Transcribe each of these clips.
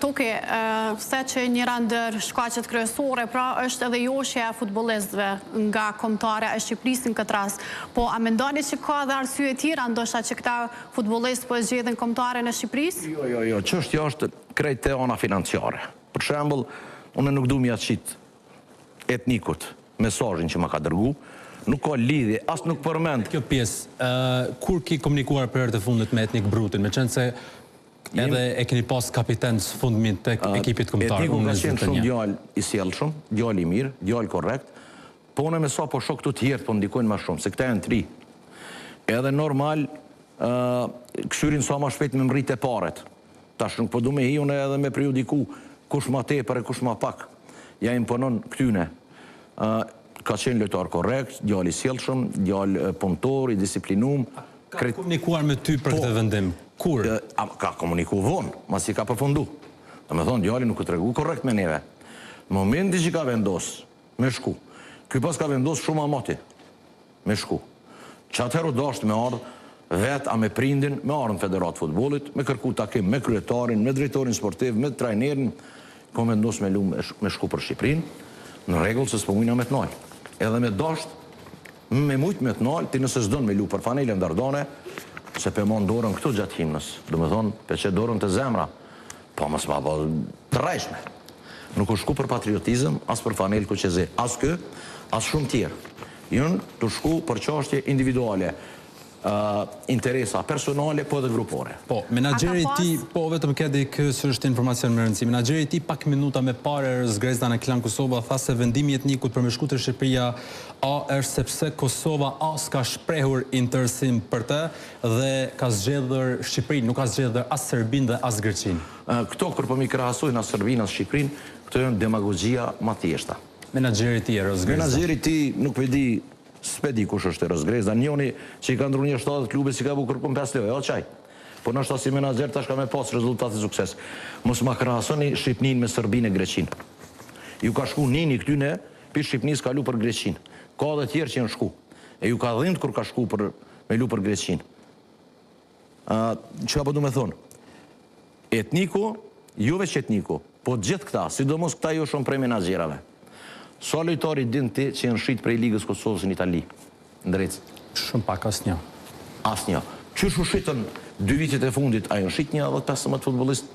Toki, se që një rëndër shkaqet kryesore, pra është edhe joshja e futbolistëve nga kombëtare e Shqipërisë në këtë rast. Po, a mendoni që ka dhe arsye tjera, ndoshta që këta futbolistë po e zgjedhin kombëtare në Shqipërisë? Jo, çështja është krejt te ana financiare. Për shembull, unë nuk du m'ja qit etnikut mesazhin që më ka dërgu, nuk ka lidhje, as nuk përmend. Kjo pjesë, kur ki komunikuar për herë të fundit me Etnik Brutin, me qenë se edhe e keni pas kapiten së fundmin të ekipit kombëtar? Etniku ka qenë shumë djalë i sjellshëm, djalë i mirë, djalë korrekt, po unë me sa po shok të tjerë po ndikojnë më shumë, se këta janë tri. Edhe normal, këshyrin sa më shpejt me mrit e paret. Tash nuk po du me hi unë edhe me periodiku kush ma tepër e kush ma pak. Ja imponon këtyne. Ka qenë lojtar korrekt, djalë i sjellshëm, djalë punëtor, i disiplinum. Ka komunikuar me ty për këtë vendim? Kur? Ka komuniku vonë, mas i ka përfundu. Dhe me thonë, djali nuk të regu korrekt me neve. Në momenti që ka vendos, me shku. Ky pas ka vendos shumë amati, me shku. Që atëheru dasht me ardhë, vetë a me prindin, me ardhë në Federatë Futbolit, me kërku takim me kryetarin, me drejtorin sportiv, me trajnerin, ko vendos me shku për Shqiprin, në regullë se s'pëmujna me të nalë. Edhe me dasht, me mujtë me të nalë, ti nëse s'don me lu për fanele ndardane, se pe mon dorën këtu gjatë himnës. Do me thonë, pe që dorën të zemra, po mësë ma po të rejshme. Nuk u shku për patriotizm, as për fanel ku qeze, as kë, as shumë tjerë. Jënë të shku për qashtje individuale, interesa personale, po edhe grupore. Po, menagjeri ti, po vetëm kedi kësë është informacion më rëndësi, menagjeri ti pak minuta me pare zgrezda në Klan Kosova, tha se vendimi etnikut për me shku të Shqipëria është sepse Kosova as ka shprehur interesim për te dhe ka zgjedhër Shqipërinë, nuk ka zgjedhër as Serbinë dhe as Greqinë. Këto kër po mi krahasojnë as Serbinë as Shqipërinë, këto janë demagogjia ma tjeshta. Menagjeri ti e Rozgrezda? Menagjeri ti nuk vedi s'pedi kush është e Rozgrezda, njoni që i ka ndru një 70 klube si ka bu kërpun 5 leo, qaj. Po nështë si menagjer tash ka me pas rezultate sukses. Mos ma krahasoni Shqipnin me Serbinë e Greqinë. Ju ka shku nini këtyne, për Shqipnis ka lu për Greqinë. Ka dhe tjerë që janë shku. E ju ka dhimt kur ka shku me lu për Greqinë. Që ka po du me thonë? Etniku, ju veç etniku, po gjithë këta, sidomos këta ju shumë prej menagjerave. Sa lojtari din ti që janë shqit prej Ligës Kosovës në Itali? Ndrejtës? Shumë pak, asë një. Asë një. Qysh u shqitën 2 vitet e fundit, a janë shqit një 15 futbolist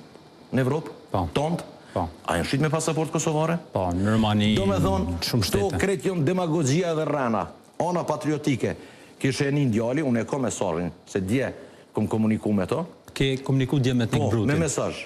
në Evropë? Po. Tondë? Po. A janë shqit me pasaport kosovare? Po, në Romani shumë shtete. Do me thonë, to kretë janë demagogjia dhe rana, ona patriotike. Kishe e një djali, unë e ko mesazhin, se dje kom komuniku me to. Ke komuniku dje me Etnik Brutin? Po, me mesazh.